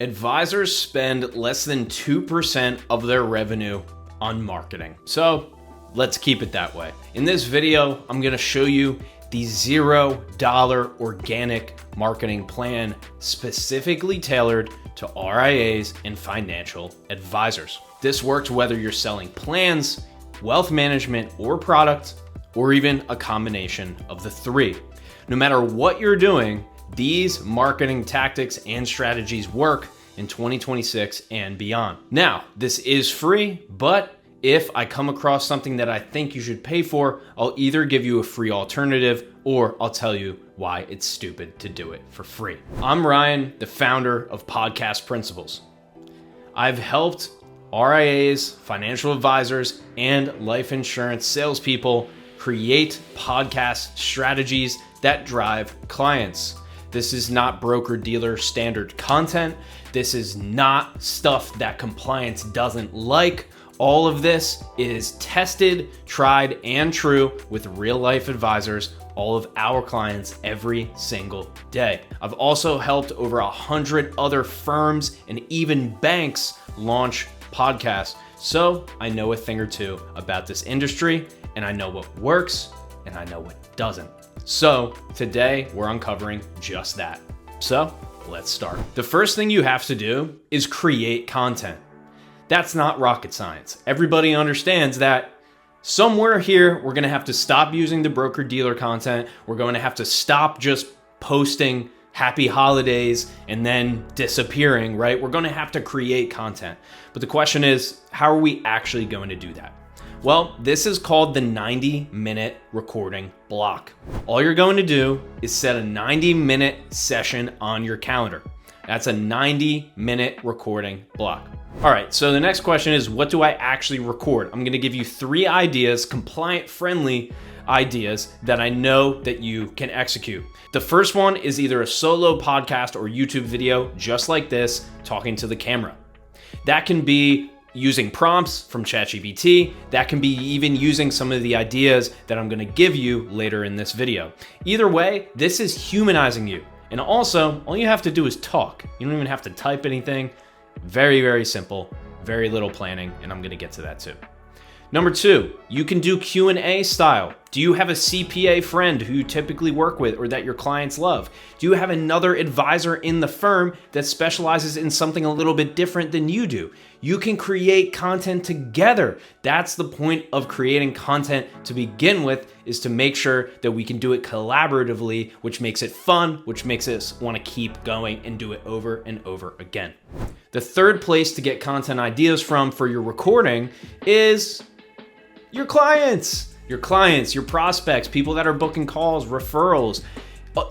Advisors spend less than 2% of their revenue on marketing. So let's keep it that way. In this video, I'm gonna show you the $0 organic marketing plan specifically tailored to RIAs and financial advisors. This works whether you're selling plans, wealth management, or product, or even a combination of the three. No matter what you're doing, these marketing tactics and strategies work in 2026 and beyond. Now, this is free, but if I come across something that I think you should pay for, I'll either give you a free alternative or I'll tell you why it's stupid to do it for free. I'm Ryan, the founder of Podcast Principles. I've helped RIAs, financial advisors, and life insurance salespeople create podcast strategies that drive clients. This is not broker-dealer standard content. This is not stuff that compliance doesn't like. All of this is tested, tried, and true with real-life advisors, all of our clients every single day. I've also helped over 100 other firms and even banks launch podcasts. So I know a thing or two about this industry, and I know what works and I know what doesn't. So today we're uncovering just that. So let's start. The first thing you have to do is create content. That's not rocket science. Everybody understands that somewhere here, we're gonna have to stop using the broker-dealer content. We're going to have to stop just posting happy holidays and then disappearing, right? We're gonna have to create content. But the question is, how are we actually going to do that? Well, this is called the 90-minute recording block. All you're going to do is set a 90-minute session on your calendar. That's a 90-minute recording block. All right, so the next question is, what do I actually record? I'm gonna give you 3 ideas, compliant-friendly ideas that I know that you can execute. The first one is either a solo podcast or YouTube video, just like this, talking to the camera. That can be using prompts from ChatGPT. That can be even using some of the ideas that I'm gonna give you later in this video. Either way, this is humanizing you. And also, all you have to do is talk. You don't even have to type anything. Very, very simple, very little planning, and I'm gonna get to that too. Number 2, you can do Q&A style. Do you have a CPA friend who you typically work with or that your clients love? Do you have another advisor in the firm that specializes in something a little bit different than you do? You can create content together. That's the point of creating content to begin with, is to make sure that we can do it collaboratively, which makes it fun, which makes us want to keep going and do it over and over again. The third place to get content ideas from for your recording is your clients, your prospects, people that are booking calls, referrals.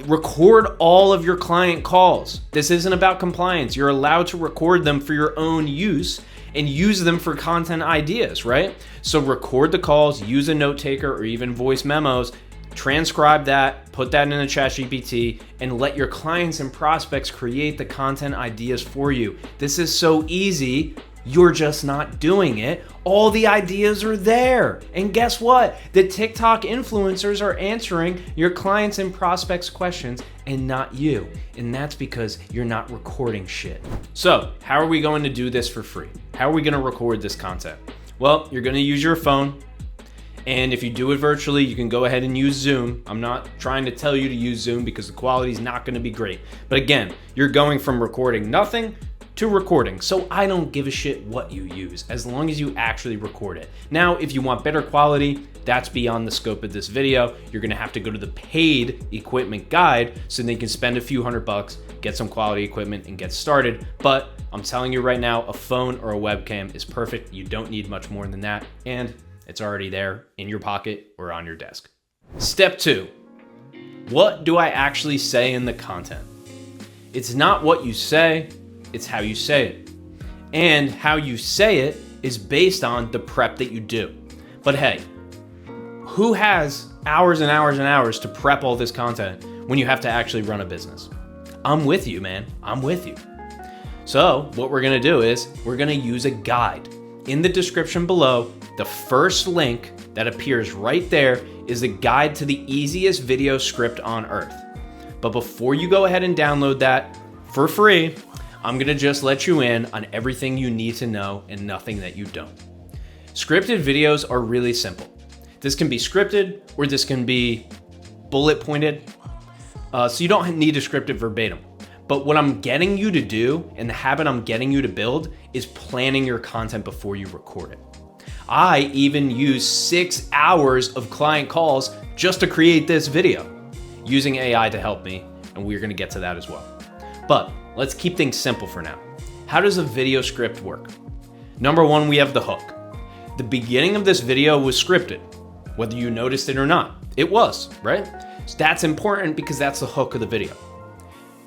Record all of your client calls. This isn't about compliance. You're allowed to record them for your own use and use them for content ideas, right? So record the calls, use a note taker or even voice memos, transcribe that, put that in a ChatGPT, and let your clients and prospects create the content ideas for you. This is so easy. You're just not doing it. All the ideas are there. And guess what? The TikTok influencers are answering your clients and prospects' questions and not you. And that's because you're not recording shit. So, how are we going to do this for free? How are we going to record this content? Well, you're going to use your phone. And if you do it virtually, you can go ahead and use Zoom. I'm not trying to tell you to use Zoom because the quality is not going to be great. But again, you're going from recording nothing to recording. So I don't give a shit what you use as long as you actually record it. Now, if you want better quality, that's beyond the scope of this video. You're gonna have to go to the paid equipment guide so that you can spend a few $100, get some quality equipment and get started. But I'm telling you right now, a phone or a webcam is perfect. You don't need much more than that. And it's already there in your pocket or on your desk. Step 2, what do I actually say in the content? It's not what you say, it's how you say it. And how you say it is based on the prep that you do. But hey, who has hours and hours and hours to prep all this content when you have to actually run a business? I'm with you, man. I'm with you. So what we're gonna do is we're gonna use a guide. In the description below, the first link that appears right there is a guide to the easiest video script on earth. But before you go ahead and download that for free, I'm gonna just let you in on everything you need to know and nothing that you don't. Scripted videos are really simple. This can be scripted or this can be bullet pointed. So you don't need to script it verbatim. But what I'm getting you to do, and the habit I'm getting you to build, is planning your content before you record it. I even use 6 hours of client calls just to create this video, using AI to help me, and we're gonna get to that as well. But let's keep things simple for now. How does a video script work? Number one, we have the hook. The beginning of this video was scripted, whether you noticed it or not. It was, right? So that's important because that's the hook of the video.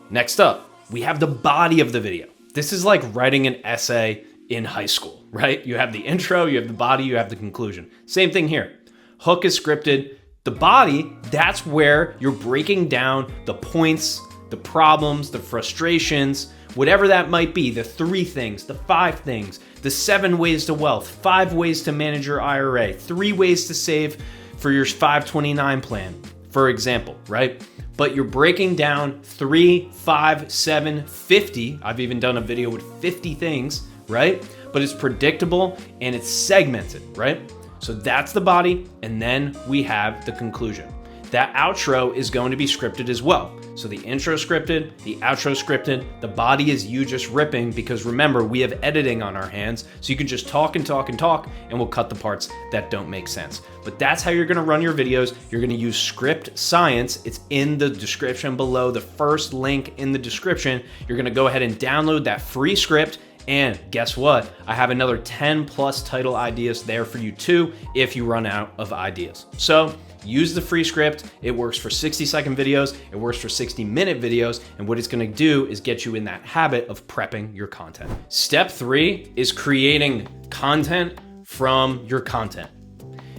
Next up, we have the body of the video. This is like writing an essay in high school, right? You have the intro, you have the body, you have the conclusion. Same thing here. Hook is scripted. The body, that's where you're breaking down the points, the problems, the frustrations, whatever that might be, the 3 things, the 5 things, the 7 ways to wealth, 5 ways to manage your IRA, 3 ways to save for your 529 plan, for example, right? But you're breaking down 3, 5, 7, 50. I've even done a video with 50 things, right? But it's predictable and it's segmented, right? So that's the body, and then we have the conclusion. That outro is going to be scripted as well. So the intro scripted, the outro scripted, the body is you just ripping, because remember, we have editing on our hands, so you can just talk and talk and talk, and we'll cut the parts that don't make sense. But that's how you're gonna run your videos. You're gonna use Script Science. It's in the description below, the first link in the description. You're gonna go ahead and download that free script. And guess what? I have another 10 plus title ideas there for you too, if you run out of ideas. So use the free script. It works for 60-second videos. It works for 60-minute videos. And what it's gonna do is get you in that habit of prepping your content. Step 3 is creating content from your content.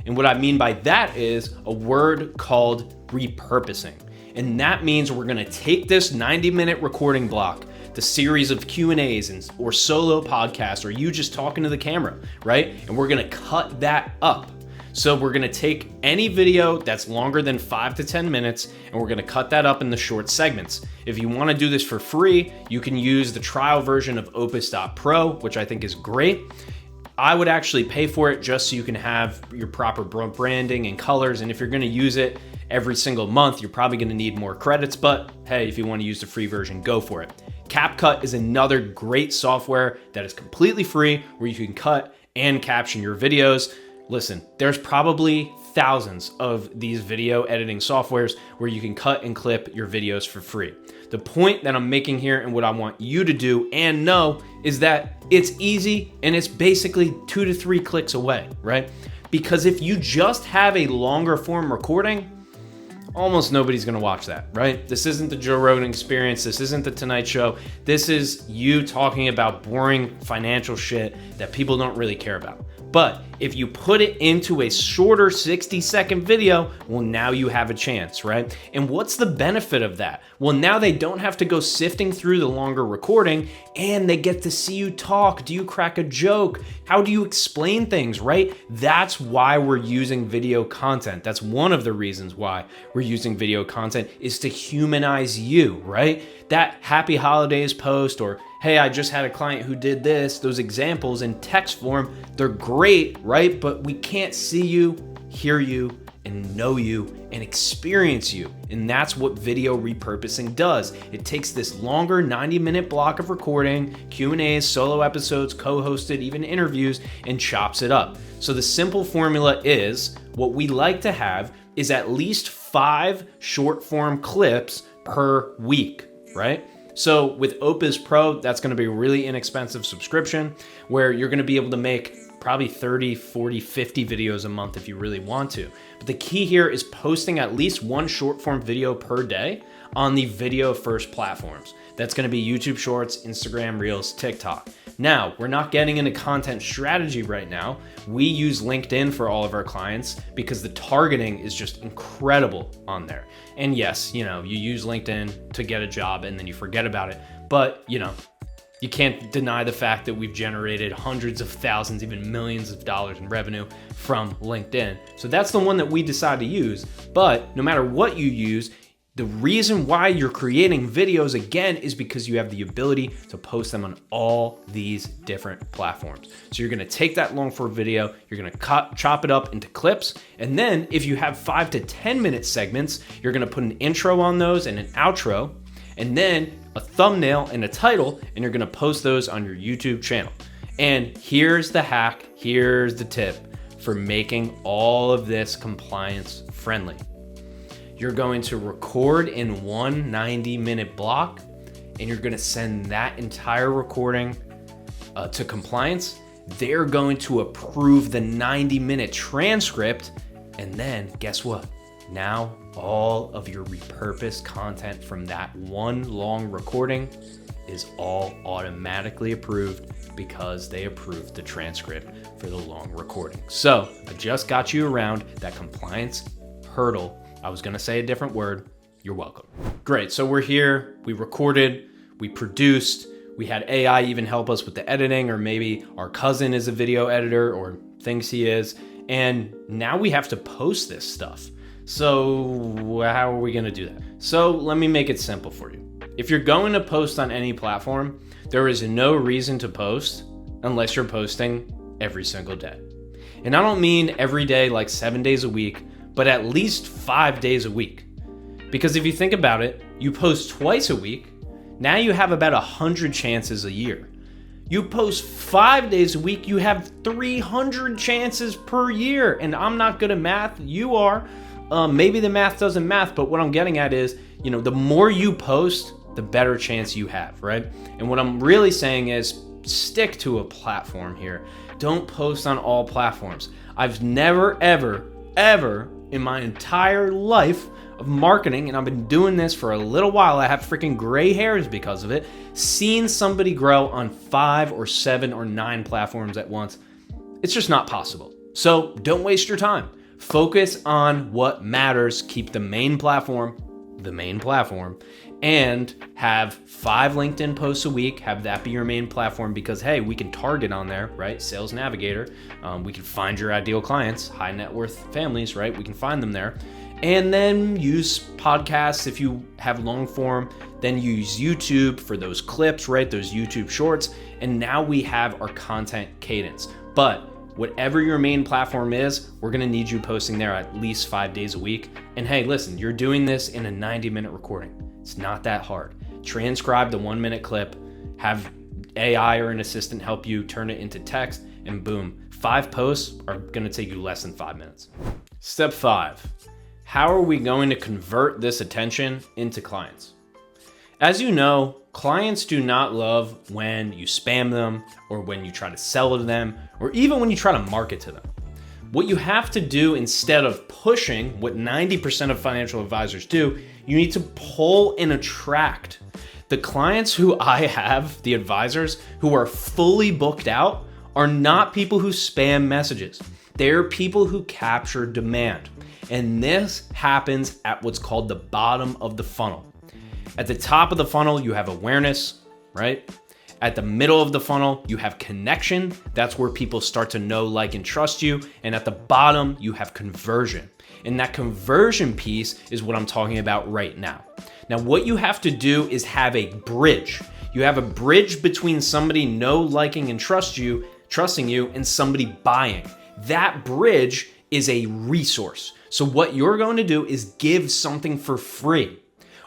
And what I mean by that is a word called repurposing. And that means we're gonna take this 90-minute recording block, the series of Q&As or solo podcasts, or you just talking to the camera, right? And we're gonna cut that up. So we're gonna take any video that's longer than 5 to 10 minutes, and we're gonna cut that up into short segments. If you wanna do this for free, you can use the trial version of Opus.Pro, which I think is great. I would actually pay for it just so you can have your proper branding and colors. And if you're gonna use it every single month, you're probably gonna need more credits, but hey, if you wanna use the free version, go for it. CapCut is another great software that is completely free, where you can cut and caption your videos. Listen, there's probably thousands of these video editing softwares where you can cut and clip your videos for free. The point that I'm making here, and what I want you to do and know, is that it's easy and it's basically 2 to 3 clicks away, right? Because if you just have a longer form recording, almost nobody's gonna watch that, right? This isn't the Joe Rogan Experience. This isn't the Tonight Show. This is you talking about boring financial shit that people don't really care about. But if you put it into a shorter 60-second video, well, now you have a chance, right? And what's the benefit of that? Well, now they don't have to go sifting through the longer recording, and they get to see you talk. Do you crack a joke? How do you explain things, right? That's why we're using video content. That's one of the reasons why we're using video content, is to humanize you, right? That happy holidays post, or hey, I just had a client who did this, those examples in text form, they're great, right? But we can't see you, hear you, and know you, and experience you. And that's what video repurposing does. It takes this longer 90-minute block of recording, Q&As, solo episodes, co-hosted, even interviews, and chops it up. So the simple formula is, what we like to have is at least 5 short form clips per week, right? So with Opus Pro, that's gonna be a really inexpensive subscription where you're gonna be able to make probably 30, 40, 50 videos a month if you really want to. But the key here is posting at least 1 short form video per day on the video first platforms. That's gonna be YouTube Shorts, Instagram Reels, TikTok. Now, we're not getting into content strategy right now. We use LinkedIn for all of our clients because the targeting is just incredible on there. And yes, you use LinkedIn to get a job and then you forget about it. But, you can't deny the fact that we've generated hundreds of thousands, even millions of dollars in revenue from LinkedIn. So that's the one that we decide to use. But no matter what you use, The reason why you're creating videos again is because you have the ability to post them on all these different platforms. So you're gonna take that long form video, you're gonna chop it up into clips, and then if you have 5 to 10 minute segments, you're gonna put an intro on those and an outro, and then a thumbnail and a title, and you're gonna post those on your YouTube channel. And here's the hack, here's the tip for making all of this compliance friendly. You're going to record in one 90-minute block, and you're gonna send that entire recording to compliance. They're going to approve the 90-minute transcript, and then guess what? Now all of your repurposed content from that one long recording is all automatically approved because they approved the transcript for the long recording. So I just got you around that compliance hurdle. I was gonna say a different word. You're welcome. Great, so we're here, we recorded, we produced, we had AI even help us with the editing, or maybe our cousin is a video editor or thinks he is, and now we have to post this stuff. So how are we gonna do that? So let me make it simple for you. If you're going to post on any platform, there is no reason to post unless you're posting every single day. And I don't mean every day like 7 days a week, but at least 5 days a week. Because if you think about it, you post twice a week, now you have about 100 chances a year. You post 5 days a week, you have 300 chances per year. And I'm not good at math, you are. Maybe the math doesn't math, but what I'm getting at is, the more you post, the better chance you have, right? And what I'm really saying is stick to a platform here. Don't post on all platforms. I've never, ever in my entire life of marketing, and I've been doing this for a little while, I have freaking gray hairs because of it, seen somebody grow on 5 or 7 or 9 platforms at once. It's just not possible. So don't waste your time. Focus on what matters. Keep the main platform, and have 5 LinkedIn posts a week. Have that be your main platform because, hey, we can target on there, right? Sales Navigator. We can find your ideal clients, high net worth families, right? We can find them there. And then use podcasts if you have long form. Then use YouTube for those clips, right? Those YouTube shorts. And now we have our content cadence. But whatever your main platform is, we're gonna need you posting there at least 5 days a week. And hey, listen, you're doing this in a 90-minute recording. It's not that hard. Transcribe the 1-minute clip, have AI or an assistant help you turn it into text, and boom, 5 posts are gonna take you less than 5 minutes. Step 5, how are we going to convert this attention into clients? As you know, clients do not love when you spam them or when you try to sell to them or even when you try to market to them. What you have to do instead of pushing what 90% of financial advisors do, you need to pull and attract. The clients who I have, the advisors who are fully booked out, are not people who spam messages. They're people who capture demand. And this happens at what's called the bottom of the funnel. At the top of the funnel, you have awareness, right? At the middle of the funnel, you have connection. That's where people start to know, like, and trust you. And at the bottom, you have conversion. And that conversion piece is what I'm talking about right now. Now, what you have to do is have a bridge. You have a bridge between somebody liking, and trusting you, and somebody buying. That bridge is a resource. So what you're going to do is give something for free.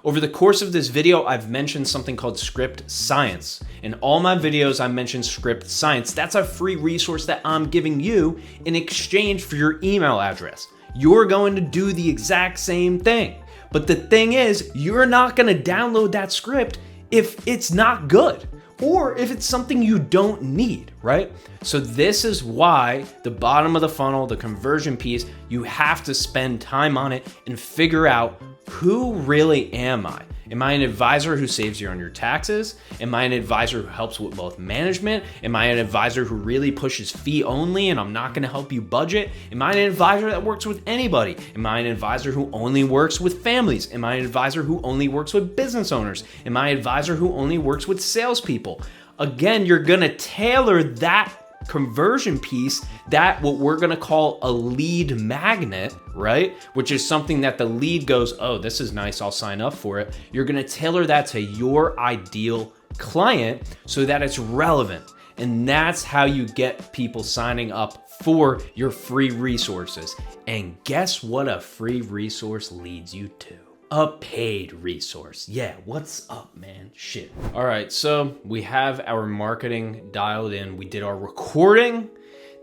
Over the course of this video, I've mentioned something called script science. In all my videos, I mentioned script science. That's a free resource that I'm giving you in exchange for your email address. You're going to do the exact same thing. But the thing is, you're not going to download that script if it's not good or if it's something you don't need, right? So this is why the bottom of the funnel, the conversion piece, you have to spend time on it and figure out, who really am I? Am I an advisor who saves you on your taxes? Am I an advisor who helps with wealth management? Am I an advisor who really pushes fee only and I'm not gonna help you budget? Am I an advisor that works with anybody? Am I an advisor who only works with families? Am I an advisor who only works with business owners? Am I an advisor who only works with salespeople? Again, you're gonna tailor that conversion piece, that what we're gonna call a lead magnet, right? Which is something that the lead goes, oh, this is nice, I'll sign up for it. You're gonna tailor that to your ideal client so that it's relevant. And that's how you get people signing up for your free resources. And guess what a free resource leads you to? A paid resource. Yeah, what's up, man? Shit. All right, so we have our marketing dialed in. We did our recording, and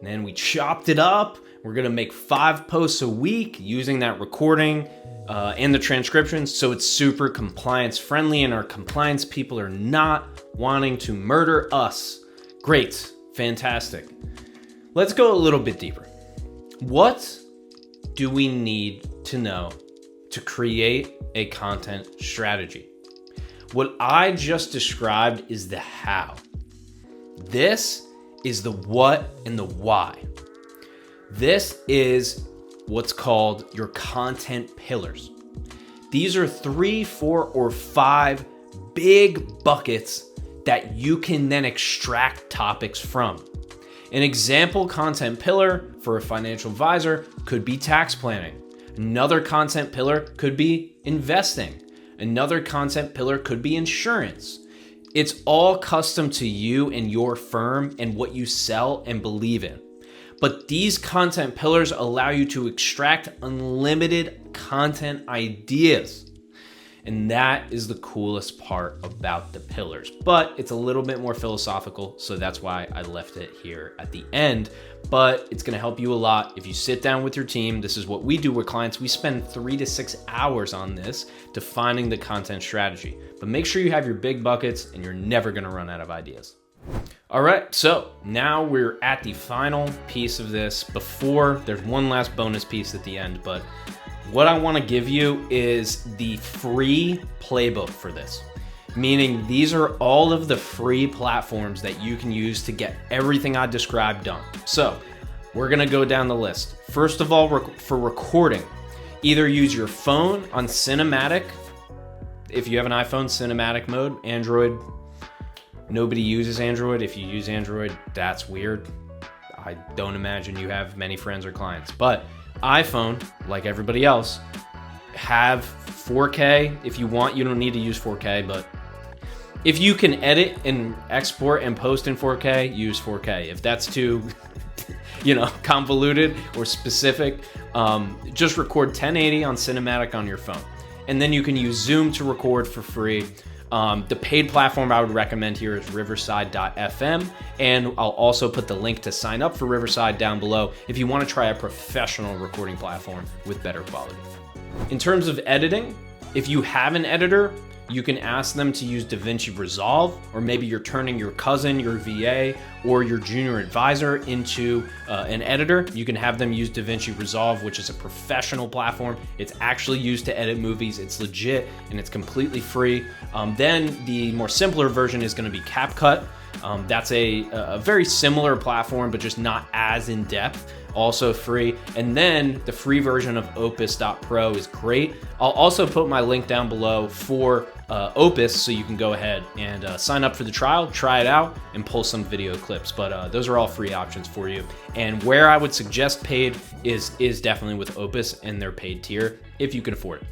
then we chopped it up. We're gonna make 5 posts a week using that recording and the transcriptions, so it's super compliance friendly and our compliance people are not wanting to murder us. Great, fantastic. Let's go a little bit deeper. What do we need to know to create a content strategy? What I just described is the how. This is the what and the why. This is what's called your content pillars. These are 3, 4, or 5 big buckets that you can then extract topics from. An example content pillar for a financial advisor could be tax planning. Another content pillar could be investing. Another content pillar could be insurance. It's all custom to you and your firm and what you sell and believe in. But these content pillars allow you to extract unlimited content ideas. And that is the coolest part about the pillars. But it's a little bit more philosophical, so that's why I left it here at the end. But it's gonna help you a lot if you sit down with your team. This is what we do with clients. We spend 3 to 6 hours on this, defining the content strategy. But make sure you have your big buckets and you're never gonna run out of ideas. All right, so now we're at the final piece of this. Before, there's one last bonus piece at the end, but what I want to give you is the free playbook for this. Meaning these are all of the free platforms that you can use to get everything I described done. So we're going to go down the list. First of all, for recording, either use your phone on cinematic. If you have an iPhone, cinematic mode. Android, nobody uses Android. If you use Android, that's weird. I don't imagine you have many friends or clients, but iPhone, like everybody else, have 4K. If you want, you don't need to use 4K, but if you can edit and export and post in 4K, use 4K. If that's too, convoluted or specific, just record 1080 on cinematic on your phone. And then you can use Zoom to record for free. The paid platform I would recommend here is riverside.fm, and I'll also put the link to sign up for Riverside down below if you want to try a professional recording platform with better quality. In terms of editing, if you have an editor, you can ask them to use DaVinci Resolve, or maybe you're turning your cousin, your VA, or your junior advisor into an editor. You can have them use DaVinci Resolve, which is a professional platform. It's actually used to edit movies. It's legit and it's completely free. Then the more simpler version is going to be CapCut. That's a very similar platform, but just not as in depth. Also free. And then the free version of Opus.pro is great. I'll also put my link down below for Opus, so you can go ahead and sign up for the trial, try it out, and pull some video clips. But those are all free options for you. And where I would suggest paid is definitely with Opus and their paid tier, if you can afford it.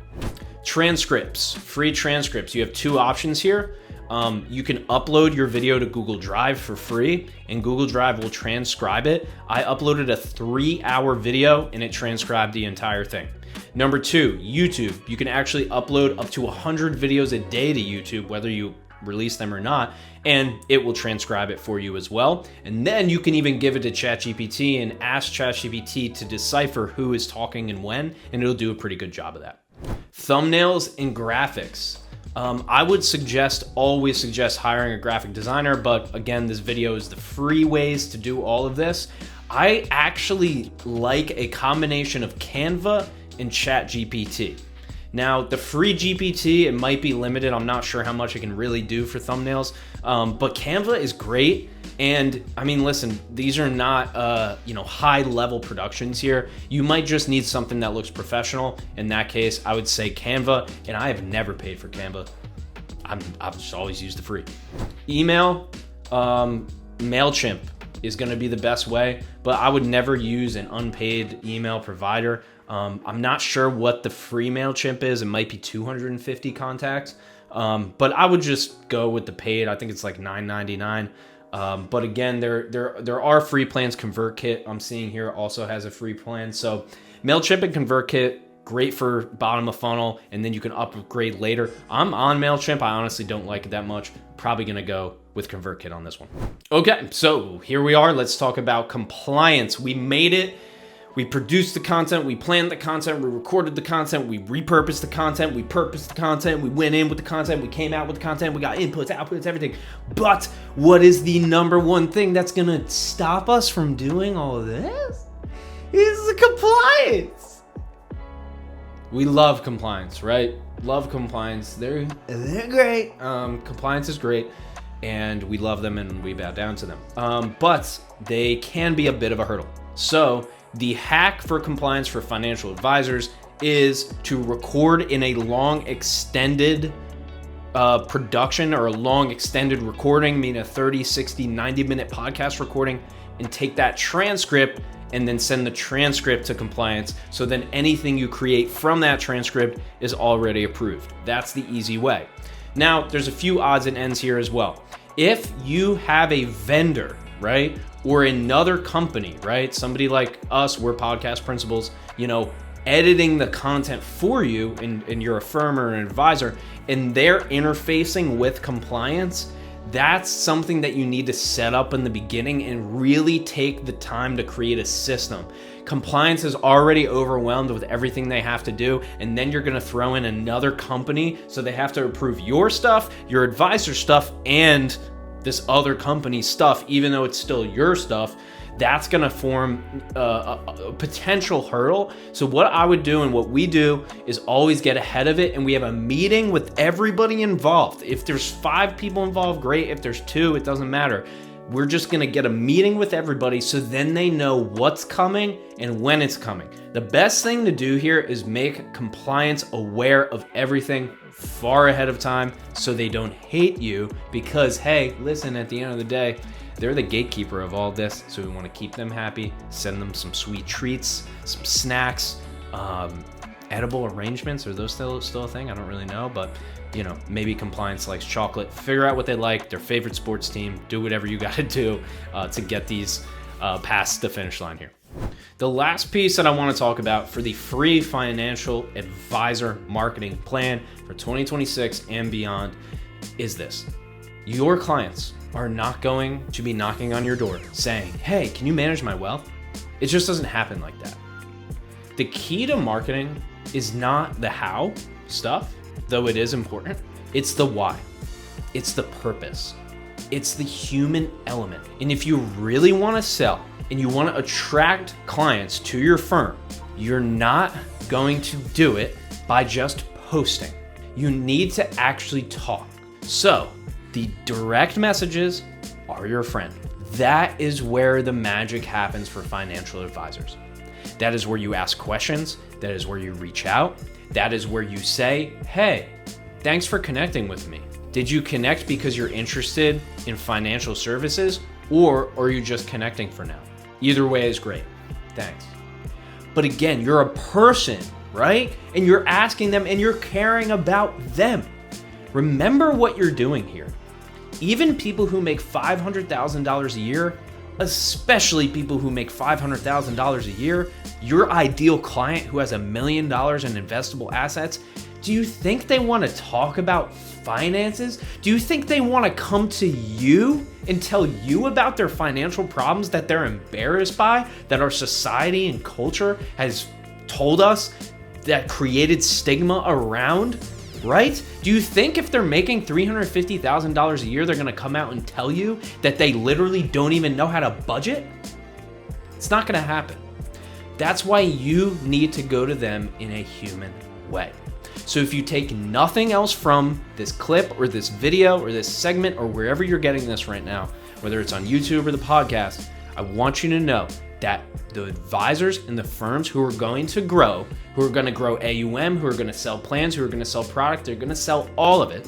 Transcripts, free transcripts. You have 2 options here. You can upload your video to Google Drive for free, and Google Drive will transcribe it. I uploaded a 3-hour video and it transcribed the entire thing. Number 2, YouTube. You can actually upload up to 100 videos a day to YouTube, whether you release them or not, and it will transcribe it for you as well. And then you can even give it to ChatGPT and ask ChatGPT to decipher who is talking and when, and it'll do a pretty good job of that. Thumbnails and graphics. I would always suggest hiring a graphic designer, but again, this video is the free ways to do all of this. I actually like a combination of Canva and ChatGPT. Now, the free GPT, it might be limited. I'm not sure how much it can really do for thumbnails, but Canva is great. And I mean, listen, these are not, high level productions here. You might just need something that looks professional. In that case, I would say Canva, and I have never paid for Canva. I've just always used the free. Email, MailChimp. is going to be the best way, but I would never use an unpaid email provider. I'm not sure what the free MailChimp is. It might be 250 contacts, but I would just go with the paid. I think it's like $9.99. But again, there are free plans. ConvertKit, I'm seeing here, also has a free plan. So MailChimp and ConvertKit, great for bottom of funnel, and then you can upgrade later. I'm on MailChimp. I honestly don't like it that much. Probably going to go with ConvertKit on this one. Okay, so here we are. Let's talk about compliance. We made it. We produced the content, we planned the content, we recorded the content, we repurposed the content, we purposed the content, we went in with the content, we came out with the content, we got inputs, outputs, everything. But what is the number one thing that's gonna stop us from doing all of this? Is the compliance. We love compliance, right? Love compliance. They're great. Compliance is great, and we love them and we bow down to them. But they can be a bit of a hurdle. So the hack for compliance for financial advisors is to record in a long extended production or a long extended recording, meaning a 30, 60, 90-minute podcast recording, and take that transcript and then send the transcript to compliance. So then anything you create from that transcript is already approved. That's the easy way. Now, there's a few odds and ends here as well. If you have a vendor, right, or another company, right, somebody like us, we're podcast principals, editing the content for you, and you're a firm or an advisor, and they're interfacing with compliance, that's something that you need to set up in the beginning and really take the time to create a system. Compliance is already overwhelmed with everything they have to do, and then you're gonna throw in another company, so they have to approve your stuff, your advisor stuff, and this other company's stuff, even though it's still your stuff. That's gonna form a potential hurdle. So what I would do and what we do is always get ahead of it, and we have a meeting with everybody involved. If there's 5 people involved, great. If there's 2, it doesn't matter. We're just gonna get a meeting with everybody so then they know what's coming and when it's coming. The best thing to do here is make compliance aware of everything far ahead of time so they don't hate you, because hey, listen, at the end of the day, they're the gatekeeper of all this, so we want to keep them happy, send them some sweet treats, some snacks, edible arrangements. Are those still a thing? I don't really know, but maybe compliance likes chocolate. Figure out what they like, their favorite sports team, do whatever you got to do to get these past the finish line here. The last piece that I want to talk about for the free financial advisor marketing plan for 2026 and beyond is this. Your clients are not going to be knocking on your door saying, hey, can you manage my wealth? It just doesn't happen like that. The key to marketing is not the how stuff, though it is important. It's the why. It's the purpose. It's the human element. And if you really want to sell and you want to attract clients to your firm, you're not going to do it by just posting. You need to actually talk. So the direct messages are your friend. That is where the magic happens for financial advisors. That is where you ask questions. That is where you reach out. That is where you say, hey, thanks for connecting with me. Did you connect because you're interested in financial services, or are you just connecting for now? Either way is great. Thanks. But again, you're a person, right? And you're asking them and you're caring about them. Remember what you're doing here. Even people who make $500,000 a year, especially people who make $500,000 a year, your ideal client who has $1 million in investable assets, do you think they want to talk about finances? Do you think they want to come to you and tell you about their financial problems that they're embarrassed by, that our society and culture has told us, that created stigma around? Right? Do you think if they're making $350,000 a year, they're gonna come out and tell you that they literally don't even know how to budget? It's not gonna happen. That's why you need to go to them in a human way. So if you take nothing else from this clip or this video or this segment or wherever you're getting this right now, whether it's on YouTube or the podcast, I want you to know that the advisors and the firms who are going to grow AUM, who are going to sell plans, who are going to sell product, they're going to sell all of it.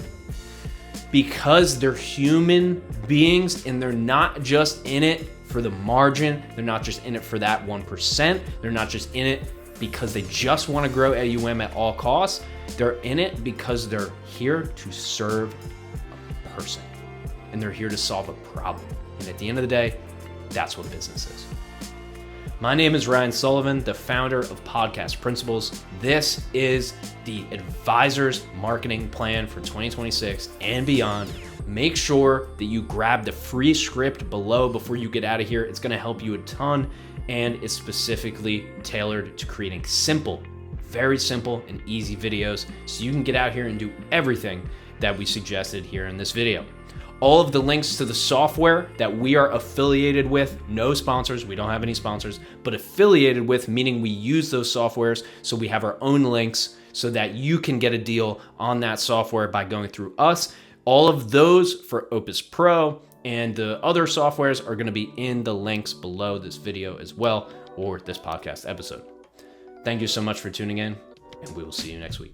because they're human beings and they're not just in it for the margin. They're not just in it for that 1%. They're not just in it because they just want to grow AUM at all costs. They're in it because they're here to serve a person and they're here to solve a problem. And at the end of the day, that's what business is. My name is Ryan Sullivan, the founder of Podcast Principles. This is the Advisor's Marketing Plan for 2026 and beyond. Make sure that you grab the free script below before you get out of here. It's going to help you a ton, and it's specifically tailored to creating simple, very simple and easy videos so you can get out here and do everything that we suggested here in this video. All of the links to the software that we are affiliated with, no sponsors, we don't have any sponsors, but affiliated with, meaning we use those softwares, so we have our own links so that you can get a deal on that software by going through us. All of those for Opus Pro and the other softwares are going to be in the links below this video as well, or this podcast episode. Thank you so much for tuning in, and we will see you next week.